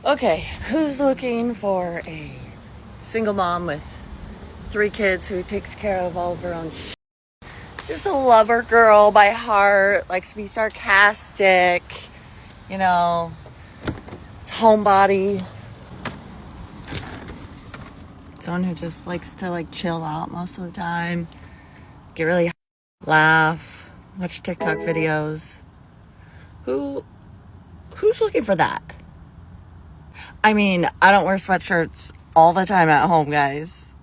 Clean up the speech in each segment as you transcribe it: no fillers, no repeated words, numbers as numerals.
Okay, who's looking for a single mom with 3 kids who takes care of all of her own Just a lover girl by heart, likes to be sarcastic, you know, homebody. Someone who just likes to chill out most of the time, get really laugh, watch TikTok videos. Who's looking for that? I mean, I don't wear sweatshirts all the time at home, guys.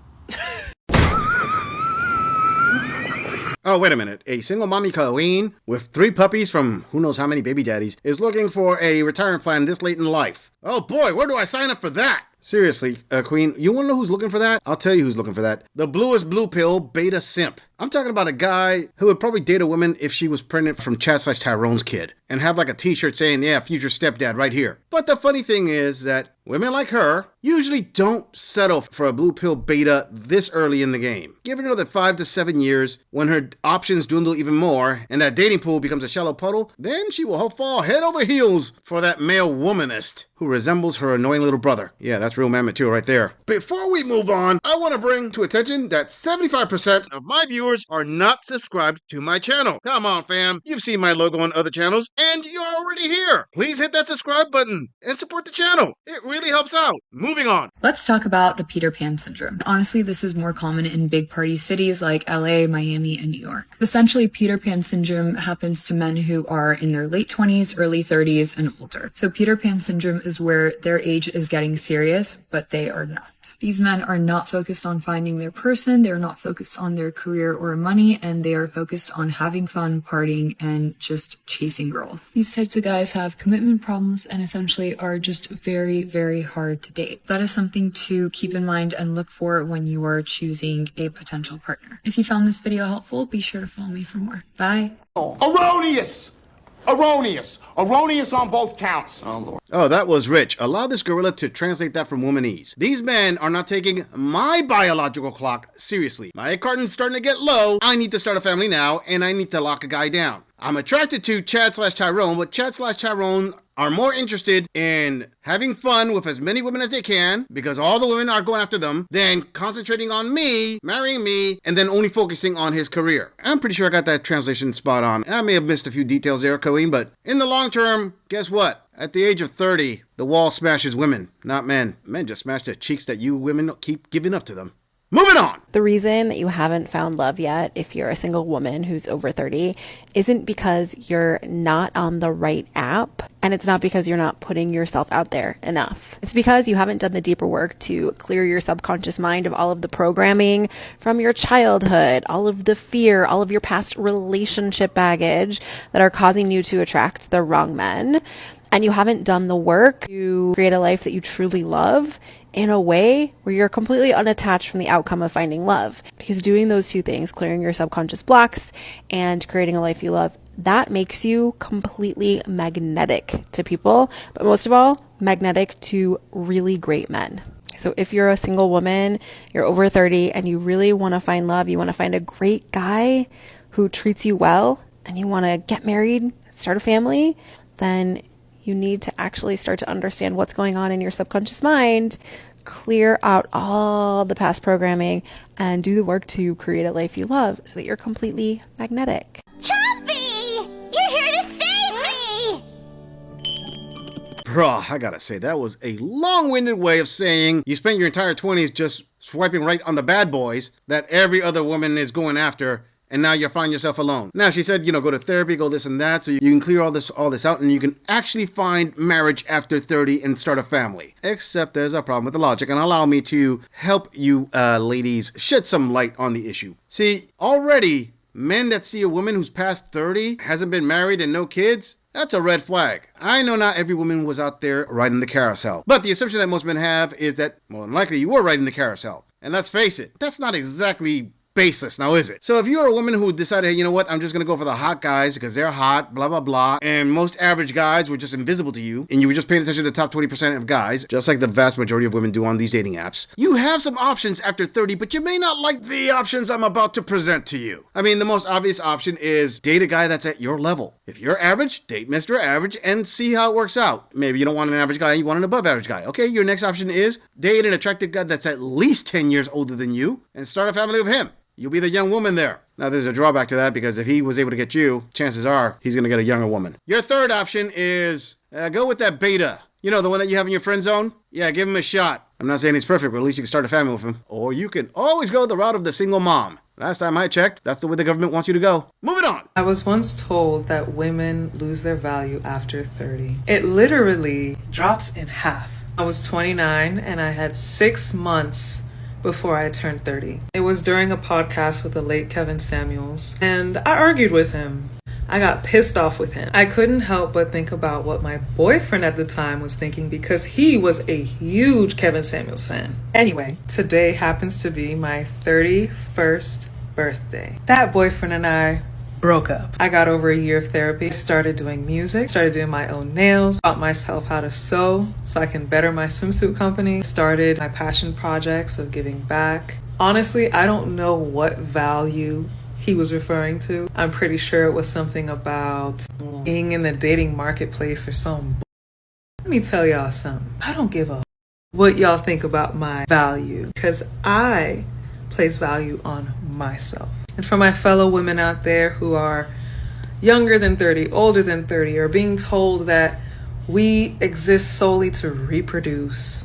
Oh, wait a minute. A single mommy Colleen with 3 puppies from who knows how many baby daddies is looking for a retirement plan this late in life. Oh boy, where do I sign up for that? Seriously, Queen, you wanna know who's looking for that? I'll tell you who's looking for that. The bluest blue pill beta simp. I'm talking about a guy who would probably date a woman if she was pregnant from Chad/Tyrone's kid and have a t-shirt saying, yeah, future stepdad right here. But the funny thing is that women like her usually don't settle for a blue pill beta this early in the game. Give her another 5 to 7 years when her options dwindle even more and that dating pool becomes a shallow puddle, then she will fall head over heels for that male womanist who resembles her annoying little brother. Yeah, that's real man material right there. Before we move on, I want to bring to attention that 75% of my viewers are not subscribed to my channel. Come on, fam. You've seen my logo on other channels, and you're already here. Please hit that subscribe button and support the channel. It really helps out. Moving on. Let's talk about the Peter Pan syndrome. Honestly, this is more common in big party cities like LA, Miami, and New York. Essentially, Peter Pan syndrome happens to men who are in their late 20s, early 30s, and older. So Peter Pan syndrome is where their age is getting serious, but they are not. These men are not focused on finding their person, they're not focused on their career or money, and they are focused on having fun, partying, and just chasing girls. These types of guys have commitment problems and essentially are just very, very hard to date. That is something to keep in mind and look for when you are choosing a potential partner. If you found this video helpful, be sure to follow me for more. Bye. Erroneous! Erroneous! Erroneous on both counts. Oh, Lord. Oh, that was rich. Allow this gorilla to translate that from womanese. These men are not taking my biological clock seriously. My egg carton's starting to get low. I need to start a family now, and I need to lock a guy down. I'm attracted to Chad/Tyrone, but Chad/Tyrone are more interested in having fun with as many women as they can, because all the women are going after them, than concentrating on me, marrying me, and then only focusing on his career. I'm pretty sure I got that translation spot on. I may have missed a few details there, Colleen, but in the long term, guess what? At the age of 30, the wall smashes women, not men. Men just smash the cheeks that you women keep giving up to them. Moving on. The reason that you haven't found love yet, if you're a single woman who's over 30, isn't because you're not on the right app, and it's not because you're not putting yourself out there enough. It's because you haven't done the deeper work to clear your subconscious mind of all of the programming from your childhood, all of the fear, all of your past relationship baggage that are causing you to attract the wrong men. And you haven't done the work to create a life that you truly love in a way where you're completely unattached from the outcome of finding love. Because doing those 2 things, clearing your subconscious blocks and creating a life you love, that makes you completely magnetic to people, but most of all, magnetic to really great men. So if you're a single woman, you're over 30, and you really want to find love, you want to find a great guy who treats you well, and you want to get married, start a family, then you need to actually start to understand what's going on in your subconscious mind, clear out all the past programming, and do the work to create a life you love so that you're completely magnetic. Chompy! You're here to save me! Bruh, I gotta say, that was a long-winded way of saying you spent your entire 20s just swiping right on the bad boys that every other woman is going after, and now you find yourself alone. Now, she said, go to therapy, go this and that, so you can clear all this out, and you can actually find marriage after 30 and start a family. Except there's a problem with the logic, and allow me to help you ladies shed some light on the issue. See, already, men that see a woman who's past 30, hasn't been married and no kids, that's a red flag. I know not every woman was out there riding the carousel, but the assumption that most men have is that, more than likely, you were riding the carousel. And let's face it, that's not exactly baseless, now is it? So if you're a woman who decided, hey, you know what, I'm just gonna go for the hot guys because they're hot, blah, blah, blah, and most average guys were just invisible to you, and you were just paying attention to the top 20% of guys, just like the vast majority of women do on these dating apps, you have some options after 30, but you may not like the options I'm about to present to you. I mean, the most obvious option is date a guy that's at your level. If you're average, date Mr. Average and see how it works out. Maybe you don't want an average guy, you want an above average guy. Okay, your next option is date an attractive guy that's at least 10 years older than you and start a family with him. You'll be the young woman there. Now, there's a drawback to that because if he was able to get you, chances are he's going to get a younger woman. Your third option is go with that beta. You know, the one that you have in your friend zone? Yeah, give him a shot. I'm not saying he's perfect, but at least you can start a family with him. Or you can always go the route of the single mom. Last time I checked, that's the way the government wants you to go. Moving on. I was once told that women lose their value after 30. It literally drops in half. I was 29 and I had 6 months before I turned 30. It was during a podcast with the late Kevin Samuels, and I argued with him. I got pissed off with him. I couldn't help but think about what my boyfriend at the time was thinking because he was a huge Kevin Samuels fan. Anyway, today happens to be my 31st birthday. That boyfriend and I broke up. I got over a year of therapy, started doing music, started doing my own nails, taught myself how to sew so I can better my swimsuit company, started my passion projects of giving back. Honestly, I don't know what value he was referring to. I'm pretty sure it was something about being in the dating marketplace or some. Let me tell y'all something. I don't give a what y'all think about my value because I place value on myself. And for my fellow women out there who are younger than 30, older than 30, or being told that we exist solely to reproduce,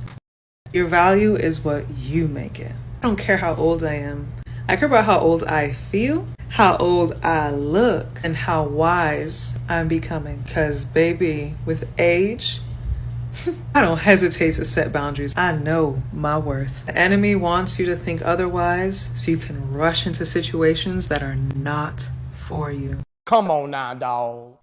your value is what you make it. I don't care how old I am. I care about how old I feel, how old I look, and how wise I'm becoming. Because, baby, with age, I don't hesitate to set boundaries. I know my worth. The enemy wants you to think otherwise so you can rush into situations that are not for you. Come on now, dog.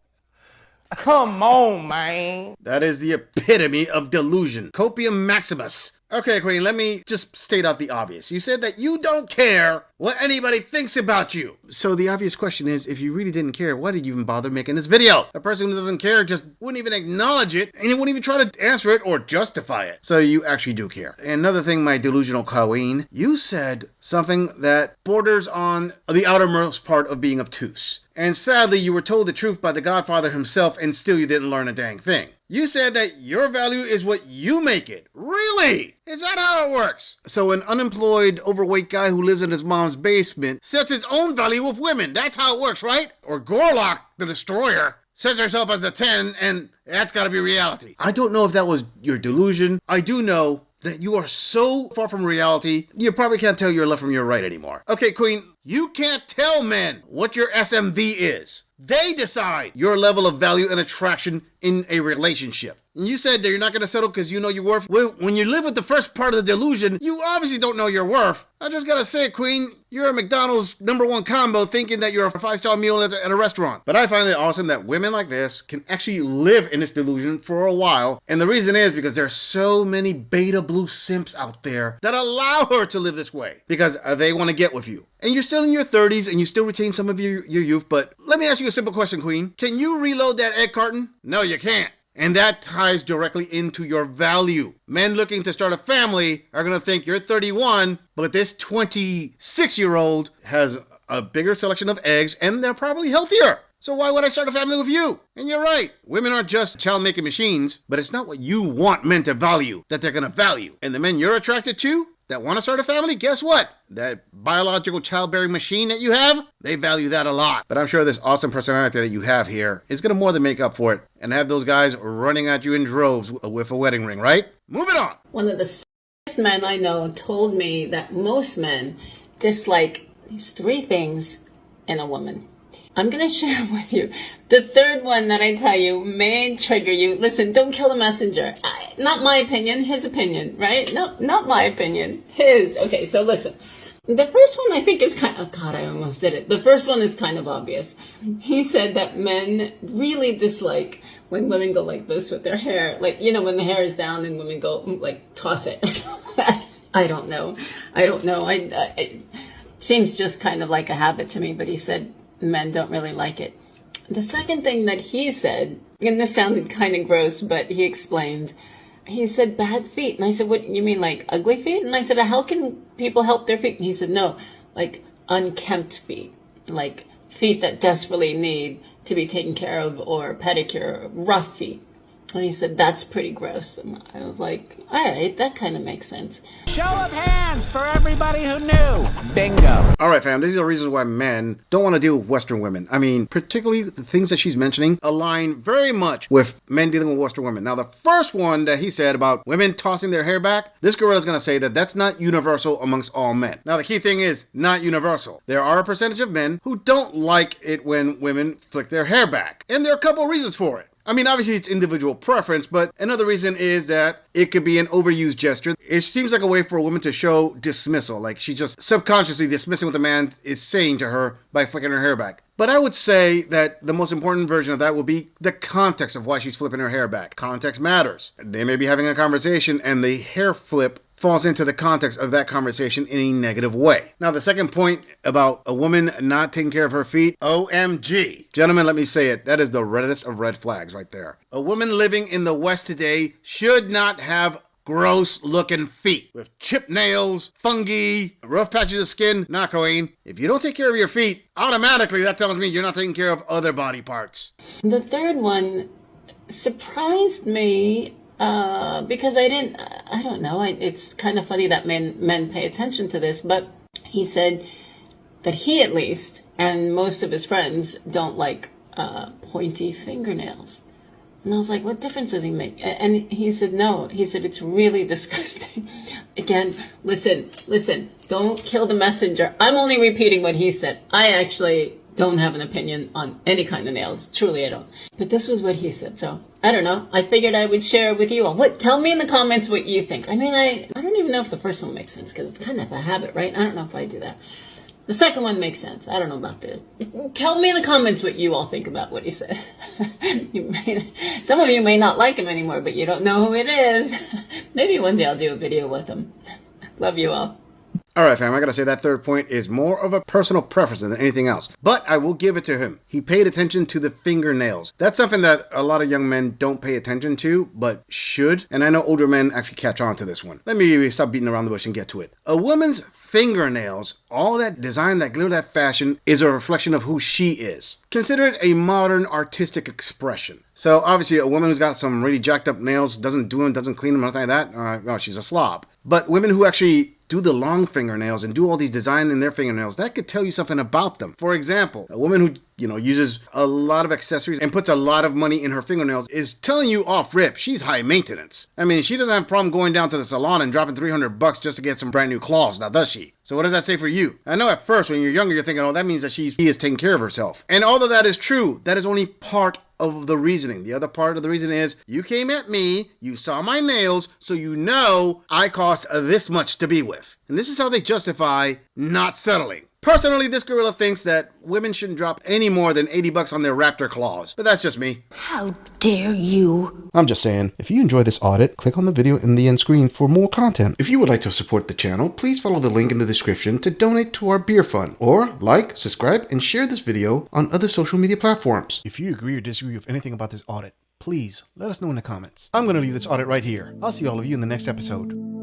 Come on, man. That is the epitome of delusion. Copium maximus. Okay, Queen, let me just state out the obvious. You said that you don't care what anybody thinks about you. So the obvious question is, if you really didn't care, why did you even bother making this video? A person who doesn't care just wouldn't even acknowledge it, and he wouldn't even try to answer it or justify it. So you actually do care. And another thing, my delusional Queen, you said something that borders on the outermost part of being obtuse. And sadly, you were told the truth by the Godfather himself, and still you didn't learn a dang thing. You said that your value is what you make it. Really? Is that how it works? So an unemployed, overweight guy who lives in his mom's basement sets his own value with women. That's how it works, right? Or Gorlock, the Destroyer, sets herself as a 10, and that's gotta be reality. I don't know if that was your delusion. I do know that you are so far from reality, you probably can't tell your left from your right anymore. Okay, Queen, you can't tell men what your SMV is. They decide your level of value and attraction in a relationship. And you said that you're not going to settle because you know your worth. Well, when you live with the first part of the delusion, you obviously don't know your worth. I just gotta say, Queen, you're a McDonald's #1 combo thinking that you're a 5-star meal at a restaurant. But I find it awesome that women like this can actually live in this delusion for a while. And the reason is because there are so many beta blue simps out there that allow her to live this way because they want to get with you. And you're still in your 30s and you still retain some of your youth. But let me ask you a simple question, Queen. Can you reload that egg carton? No, you can't. And that ties directly into your value. Men looking to start a family are going to think you're 31, but this 26-year-old has a bigger selection of eggs and they're probably healthier. So why would I start a family with you? And you're right. Women aren't just child-making machines, but it's not what you want men to value that they're going to value. And the men you're attracted to that want to start a family, guess what? That biological childbearing machine that you have, they value that a lot. But I'm sure this awesome personality that you have here is going to more than make up for it and have those guys running at you in droves with a wedding ring, right? Moving on. One of the smartest men I know told me that most men dislike these 3 things in a woman. I'm going to share with you. The third one that I tell you may trigger you. Listen, don't kill the messenger. Not my opinion, his opinion, right? No, not my opinion, his. Okay, so listen. The first one I think is oh God, I almost did it. The first one is kind of obvious. He said that men really dislike when women go like this with their hair. Like, you know, when the hair is down and women go, like, toss it. I don't know. Seems just kind of like a habit to me, but he said men don't really like it. The second thing that he said, and this sounded kind of gross, but he explained, he said bad feet. And I said, what, you mean like ugly feet? And I said, how can people help their feet? And he said, no, like unkempt feet, like feet that desperately need to be taken care of, or pedicure, rough feet. And he said, that's pretty gross. And I was like, all right, that kind of makes sense. Show of hands for everybody who knew. Bingo. Alright fam, these are the reasons why men don't want to deal with Western women. I mean, particularly the things that she's mentioning align very much with men dealing with Western women. Now the first one that he said about women tossing their hair back, this gorilla's going to say that that's not universal amongst all men. Now the key thing is, not universal. There are a percentage of men who don't like it when women flick their hair back. And there are a couple of reasons for it. I mean, obviously it's individual preference, but another reason is that it could be an overused gesture. It seems like a way for a woman to show dismissal, like she just subconsciously dismissing what the man is saying to her by flicking her hair back. But I would say that the most important version of that would be the context of why she's flipping her hair back. Context matters. They may be having a conversation and the hair flip falls into the context of that conversation in a negative way. Now, the second point about a woman not taking care of her feet, OMG. Gentlemen, let me say it. That is the reddest of red flags right there. A woman living in the West today should not have gross looking feet with chipped nails, fungi, rough patches of skin. Nah, Colleen, if you don't take care of your feet, automatically that tells me you're not taking care of other body parts. The third one surprised me because I don't know. It's kind of funny that men pay attention to this, but he said that he at least, and most of his friends, don't like pointy fingernails. And I was like, what difference does he make? And he said, no. He said, it's really disgusting. Again, listen, don't kill the messenger. I'm only repeating what he said. I actually don't have an opinion on any kind of nails. Truly, I don't. But this was what he said. So, I don't know. I figured I would share with you all. Tell me in the comments what you think. I mean, I don't even know if the first one makes sense, because it's kind of a habit, right? I don't know if I do that. The second one makes sense. I don't know about the... Tell me in the comments what you all think about what he said. Some of you may not like him anymore, but you don't know who it is. Maybe one day I'll do a video with him. Love you all. Alright fam, I gotta say that third point is more of a personal preference than anything else. But I will give it to him. He paid attention to the fingernails. That's something that a lot of young men don't pay attention to, but should. And I know older men actually catch on to this one. Let me stop beating around the bush and get to it. A woman's fingernails, all that design, that glitter, that fashion, is a reflection of who she is. Consider it a modern artistic expression. So obviously a woman who's got some really jacked up nails, doesn't do them, doesn't clean them, nothing like that, well, she's a slob. But women who actually do the long fingernails and do all these design in their fingernails, that could tell you something about them. For example, a woman who, uses a lot of accessories and puts a lot of money in her fingernails is telling you off rip, she's high maintenance. I mean, she doesn't have a problem going down to the salon and dropping $300 just to get some brand new claws, now does she? So what does that say for you? I know at first when you're younger, you're thinking, oh, that means that she is taking care of herself. And although that is true, that is only part of the reasoning. The other part of the reason is you came at me, you saw my nails, so you know I cost this much to be with. And this is how they justify not settling. Personally, this gorilla thinks that women shouldn't drop any more than $80 on their raptor claws, but that's just me. How dare you? I'm just saying, if you enjoy this audit, click on the video in the end screen for more content. If you would like to support the channel, please follow the link in the description to donate to our beer fund, or like, subscribe, and share this video on other social media platforms. If you agree or disagree with anything about this audit, please let us know in the comments. I'm going to leave this audit right here. I'll see all of you in the next episode.